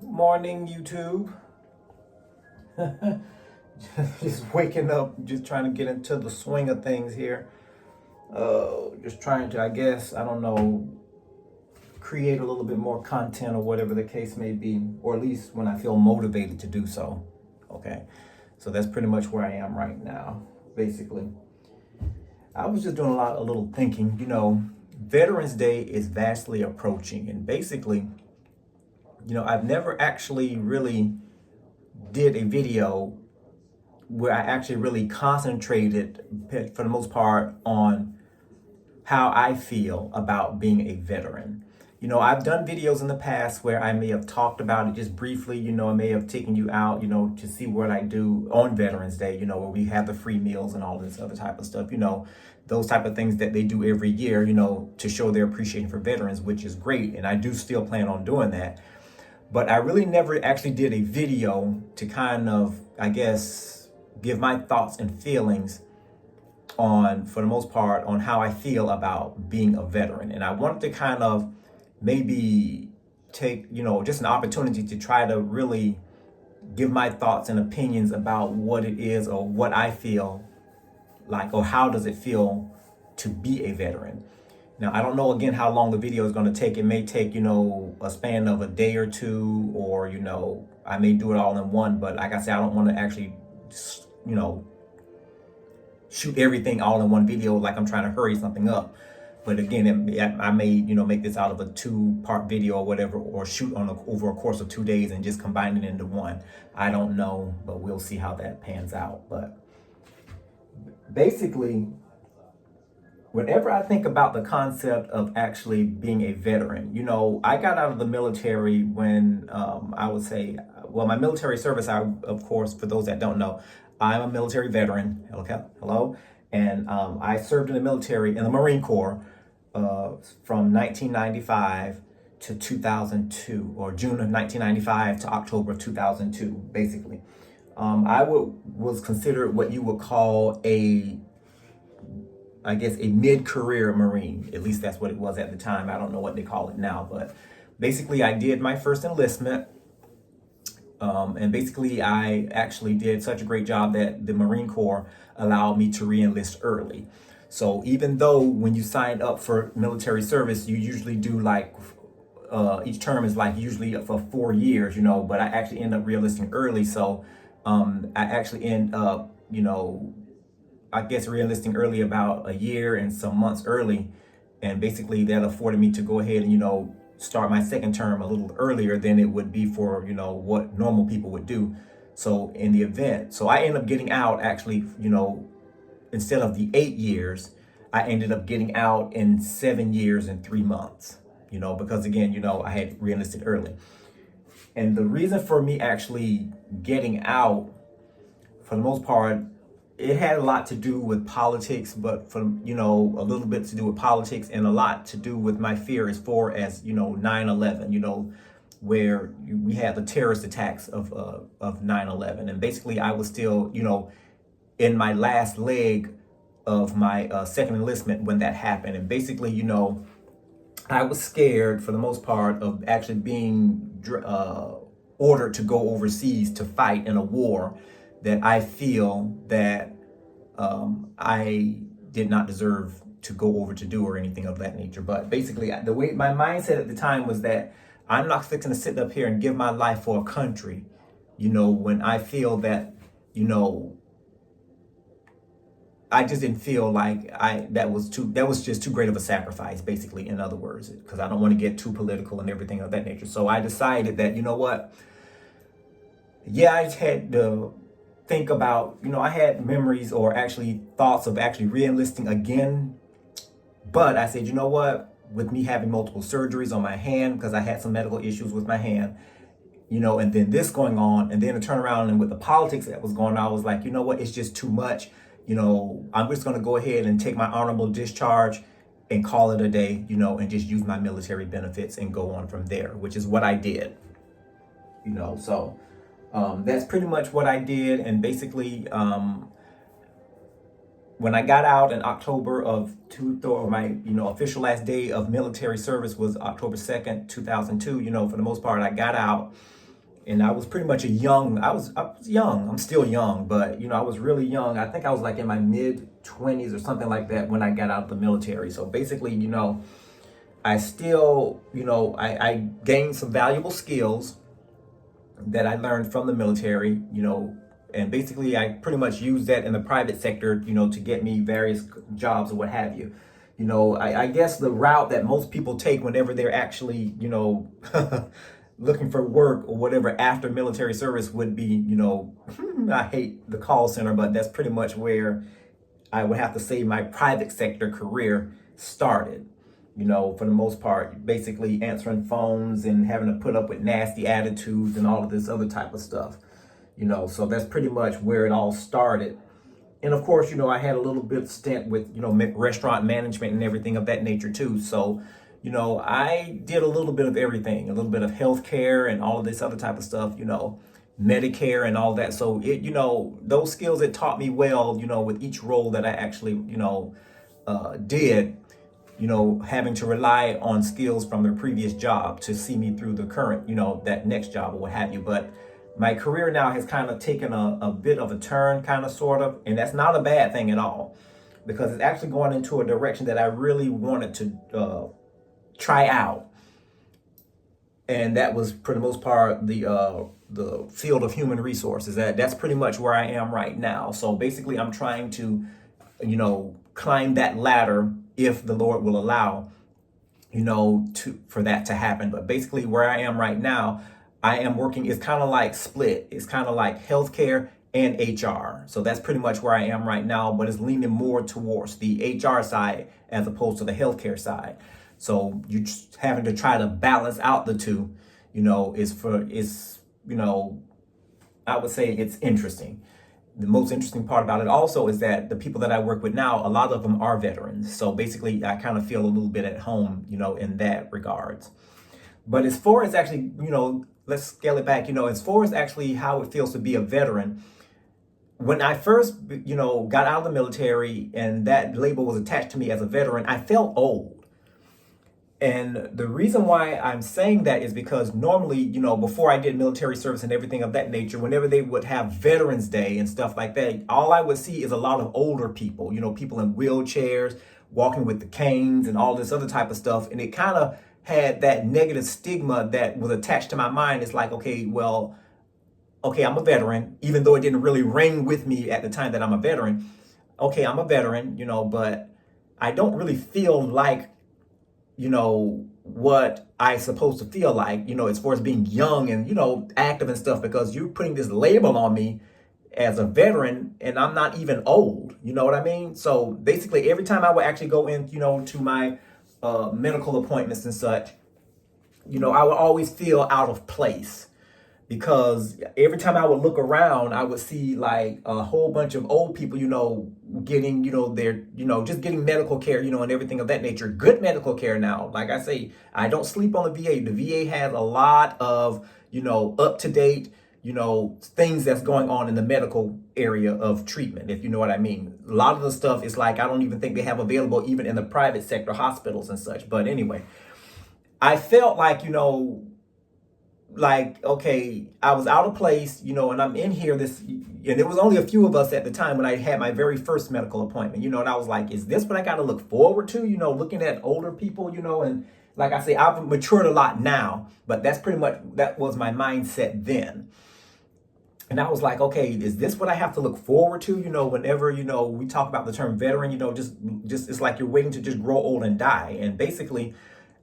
Morning, YouTube. Just waking up, just trying to get into the swing of things here. Just trying to, I guess, I don't know, create a little bit more content or whatever the case may be, or at least when I feel motivated to do so. Okay, so that's pretty much where I am right now, basically. I was just doing a little thinking. Veterans Day is vastly approaching, and basically, I've never actually really did a video where I actually really concentrated, for the most part, on how I feel about being a veteran. I've done videos in the past where I may have talked about it just briefly. I may have taken you out, to see what I do on Veterans Day, where we have the free meals and all this other type of stuff, those type of things that they do every year, to show their appreciation for veterans, which is great. And I do still plan on doing that. But I really never actually did a video to kind of, I guess, give my thoughts and feelings on, for the most part, on how I feel about being a veteran. And I wanted to kind of maybe take, just an opportunity to try to really give my thoughts and opinions about what it is or what I feel like, or how does it feel to be a veteran. Now, I don't know, again, how long the video is going to take. It may take, a span of a day or two, or, I may do it all in one. But like I said, I don't want to actually, shoot everything all in one video like I'm trying to hurry something up. But again, I may, make this out of a 2-part video or whatever, or shoot over a course of 2 days and just combine it into one. I don't know, but we'll see how that pans out. But basically, whenever I think about the concept of actually being a veteran, I got out of the military when I would say, well, my military service, of course, for those that don't know, I'm a military veteran. Okay, hello. And I served in the military, in the Marine Corps, from 1995 to 2002, or June of 1995 to October of 2002, basically. Was considered what you would call I guess, a mid-career Marine. At least that's what it was at the time. I don't know what they call it now, but basically I did my first enlistment. And basically I actually did such a great job that the Marine Corps allowed me to re-enlist early. So even though when you sign up for military service, you usually do like, each term is like usually for 4 years, but I actually end up re-enlisting early. So I actually end up, I guess, re-enlisting early about a year and some months early. And basically that afforded me to go ahead and, start my second term a little earlier than it would be for, what normal people would do. So in the event, so I ended up getting out actually, instead of the 8 years, I ended up getting out in 7 years and 3 months, because again, I had re-enlisted early. And the reason for me actually getting out, for the most part, it had a lot to do with politics, but a little bit to do with politics, and a lot to do with my fear as far as, 9/11, where we had the terrorist attacks of 9/11. And basically I was still, in my last leg of my second enlistment when that happened. And basically, I was scared, for the most part, of actually being ordered to go overseas to fight in a war that I feel that I did not deserve to go over to do, or anything of that nature. But basically, the way my mindset at the time was that I'm not fixing to sit up here and give my life for a country, when I feel that, I just didn't feel like that was just too great of a sacrifice, basically, in other words, because I don't want to get too political and everything of that nature. So I decided that, yeah, I just had to think about, I had memories, or actually thoughts of actually re-enlisting again. But I said, with me having multiple surgeries on my hand, because I had some medical issues with my hand, and then this going on, and then to turn around, and with the politics that was going on, I was like, it's just too much. I'm just going to go ahead and take my honorable discharge and call it a day, and just use my military benefits and go on from there, which is what I did. So that's pretty much what I did. And basically, when I got out in October of or my official last day of military service was October 2nd, 2002. For the most part, I got out, and I was pretty much I was young. I'm still young, but I was really young. I think I was like in my mid 20s or something like that when I got out of the military. So basically, I still, I gained some valuable skills that I learned from the military, and basically I pretty much used that in the private sector, to get me various jobs or what have you. I guess the route that most people take whenever they're actually, looking for work or whatever after military service would be, I hate the call center, but that's pretty much where I would have to say my private sector career started. For the most part, basically answering phones and having to put up with nasty attitudes and all of this other type of stuff. So that's pretty much where it all started. And of course, I had a little bit of stint with, restaurant management and everything of that nature too. So, I did a little bit of everything, a little bit of healthcare and all of this other type of stuff, Medicare and all that. So those skills, it taught me well, with each role that I actually, did, having to rely on skills from their previous job to see me through the current, that next job or what have you. But my career now has kind of taken a bit of a turn, kind of, sort of, and that's not a bad thing at all, because it's actually going into a direction that I really wanted to try out. And that was, for the most part, the field of human resources. That's pretty much where I am right now. So basically, I'm trying to, climb that ladder if the Lord will allow, for that to happen. But basically, where I am right now, I am working. It's kind of like split. It's kind of like healthcare and HR. So that's pretty much where I am right now. But it's leaning more towards the HR side as opposed to the healthcare side. So you just having to try to balance out the two, I would say it's interesting. The most interesting part about it also is that the people that I work with now, a lot of them are veterans. So basically, I kind of feel a little bit at home, in that regards. But as far as actually, let's scale it back, as far as actually how it feels to be a veteran, when I first, got out of the military and that label was attached to me as a veteran, I felt old. And the reason why I'm saying that is because normally, before I did military service and everything of that nature, whenever they would have Veterans Day and stuff like that, all I would see is a lot of older people, people in wheelchairs, walking with the canes and all this other type of stuff. And it kind of had that negative stigma that was attached to my mind. It's like, okay, I'm a veteran, even though it didn't really ring with me at the time that I'm a veteran. Okay, I'm a veteran, but I don't really feel like, what I supposed to feel like, as far as being young and, active and stuff, because you're putting this label on me as a veteran and I'm not even old, you know what I mean? So basically every time I would actually go in, to my medical appointments and such, I would always feel out of place. Because every time I would look around, I would see like a whole bunch of old people, getting, their, just getting medical care, and everything of that nature. Good medical care now. Like I say, I don't sleep on the VA. The VA has a lot of, up to date, things that's going on in the medical area of treatment, if you know what I mean. A lot of the stuff is like, I don't even think they have available even in the private sector hospitals and such. But anyway, I felt like, okay, I was out of place, and I'm in here and there was only a few of us at the time when I had my very first medical appointment, and I was like, is this what I got to look forward to, looking at older people, and like I say, I've matured a lot now, but that was my mindset then. And I was like, okay, is this what I have to look forward to, whenever, we talk about the term veteran, just it's like you're waiting to just grow old and die. And basically,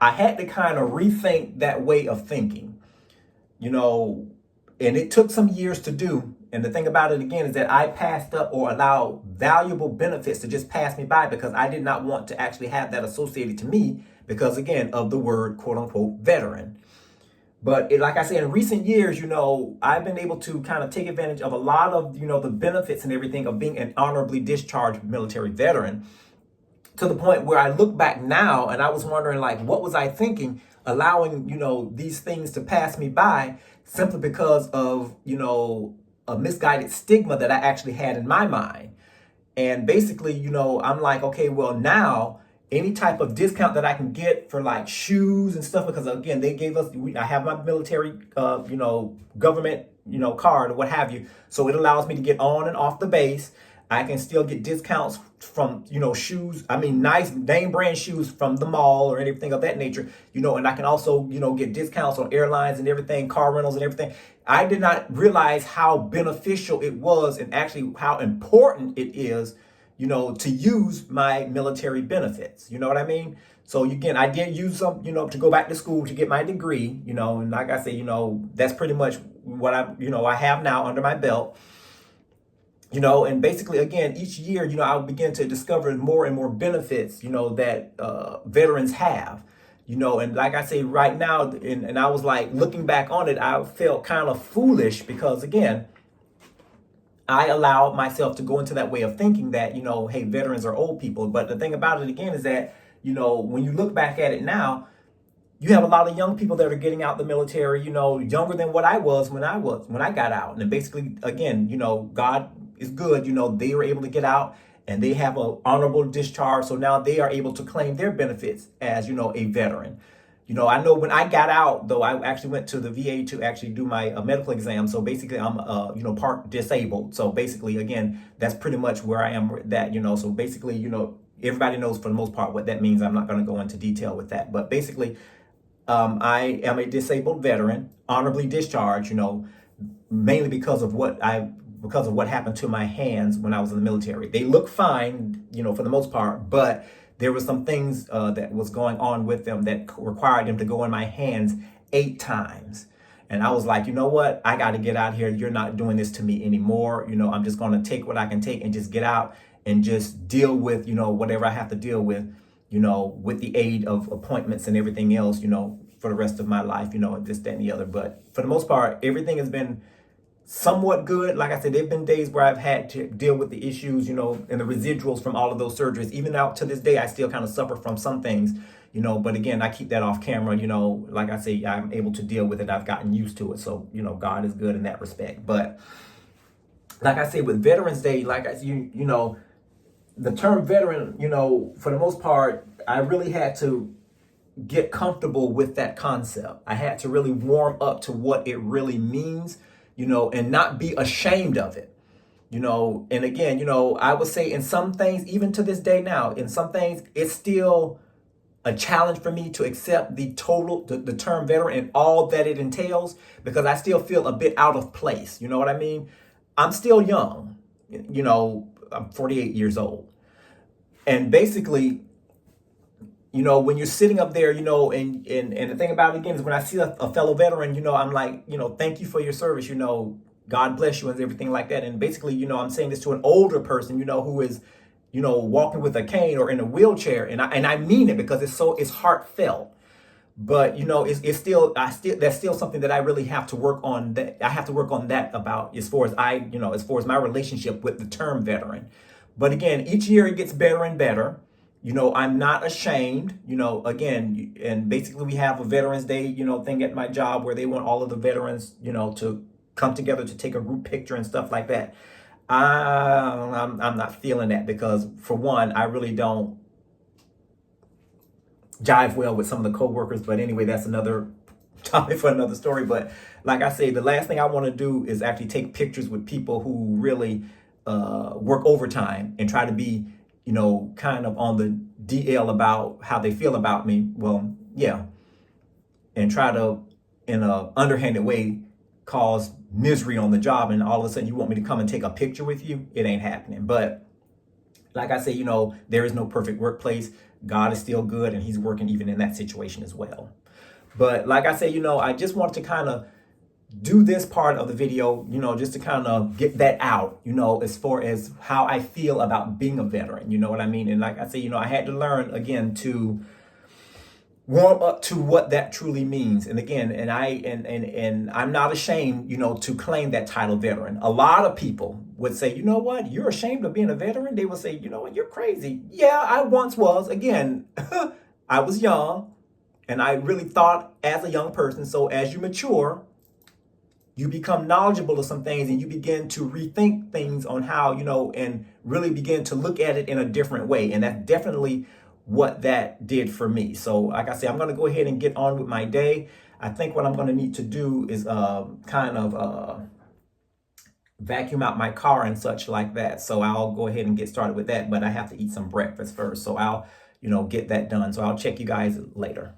I had to kind of rethink that way of thinking. And it took some years to do. And the thing about it again is that I passed up or allowed valuable benefits to just pass me by because I did not want to actually have that associated to me because, again, of the word, quote unquote, veteran. But like I said, in recent years, I've been able to kind of take advantage of a lot of, the benefits and everything of being an honorably discharged military veteran, to the point where I look back now and I was wondering, like, what was I thinking, allowing, these things to pass me by simply because of, a misguided stigma that I actually had in my mind. And basically, I'm like, okay, well, now any type of discount that I can get for like shoes and stuff, because again, they gave us, I have my military, government, card or what have you. So it allows me to get on and off the base. I can still get discounts from, shoes. I mean, nice name brand shoes from the mall or anything of that nature, and I can also, get discounts on airlines and everything, car rentals and everything. I did not realize how beneficial it was and actually how important it is, to use my military benefits. You know what I mean? So again, I did use some, to go back to school to get my degree, and like I say, that's pretty much what I have now under my belt. And basically, again, each year, I'll begin to discover more and more benefits, that veterans have, and like I say right now, and I was like, looking back on it, I felt kind of foolish because, again, I allowed myself to go into that way of thinking that, hey, veterans are old people. But the thing about it, again, is that, when you look back at it now, you have a lot of young people that are getting out the military, younger than what I was when I got out. And basically, again, God is good. They were able to get out and they have an honorable discharge. So now they are able to claim their benefits as, a veteran. I know when I got out, though, I actually went to the VA to actually do my medical exam. So basically, I'm, part disabled. So basically, again, that's pretty much where I am with that, So basically, everybody knows for the most part what that means. I'm not going to go into detail with that. But basically, I am a disabled veteran, honorably discharged, mainly because of what happened to my hands when I was in the military. They look fine, for the most part, but there were some things that was going on with them that required them to go in my hands 8 times. And I was like, you know what? I got to get out here. You're not doing this to me anymore. I'm just going to take what I can take and just get out and just deal with, whatever I have to deal with, with the aid of appointments and everything else, for the rest of my life, this, that, and the other. But for the most part, everything has been somewhat good. Like I said, there've been days where I've had to deal with the issues, and the residuals from all of those surgeries. Even out to this day, I still kind of suffer from some things, but again, I keep that off camera, like I say, I'm able to deal with it. I've gotten used to it. So, God is good in that respect. But like I say, with Veterans Day, like the term veteran, for the most part, I really had to get comfortable with that concept. I had to really warm up to what it really means, and not be ashamed of it, and again, I would say in some things, even to this day now, in some things, it's still a challenge for me to accept the term veteran and all that it entails, because I still feel a bit out of place. You know what I mean? I'm still young, I'm 48 years old. And basically, when you're sitting up there, and the thing about it again is when I see a fellow veteran, I'm like, thank you for your service, God bless you and everything like that. And basically, I'm saying this to an older person, who is, walking with a cane or in a wheelchair. And I mean it because it's heartfelt. But, it's still, that's still something that I really have to work on, that I have to work on that about as far as as far as my relationship with the term veteran. But again, each year it gets better and better. I'm not ashamed, again, and basically we have a Veterans Day, thing at my job where they want all of the veterans, to come together to take a group picture and stuff like that. I'm not feeling that because, for one, I really don't jive well with some of the coworkers. But anyway, that's another topic for another story. But like I say, the last thing I want to do is actually take pictures with people who really work overtime and try to be, kind of on the DL about how they feel about me. Well, yeah. And try to, in a underhanded way, cause misery on the job. And all of a sudden you want me to come and take a picture with you. It ain't happening. But like I say, there is no perfect workplace. God is still good and he's working even in that situation as well. But like I say, I just want to kind of do this part of the video, just to kind of get that out, as far as how I feel about being a veteran, you know what I mean? And like I say, I had to learn again to warm up to what that truly means. And again, and I'm not ashamed, to claim that title veteran. A lot of people would say, you know what, you're ashamed of being a veteran? They would say, you know what, you're crazy. Yeah, I once was. Again, I was young and I really thought as a young person. So as you mature, you become knowledgeable of some things and you begin to rethink things on how, and really begin to look at it in a different way. And that's definitely what that did for me. So like I said, I'm going to go ahead and get on with my day. I think what I'm going to need to do is kind of vacuum out my car and such like that. So I'll go ahead and get started with that, but I have to eat some breakfast first. So I'll, get that done. So I'll check you guys later.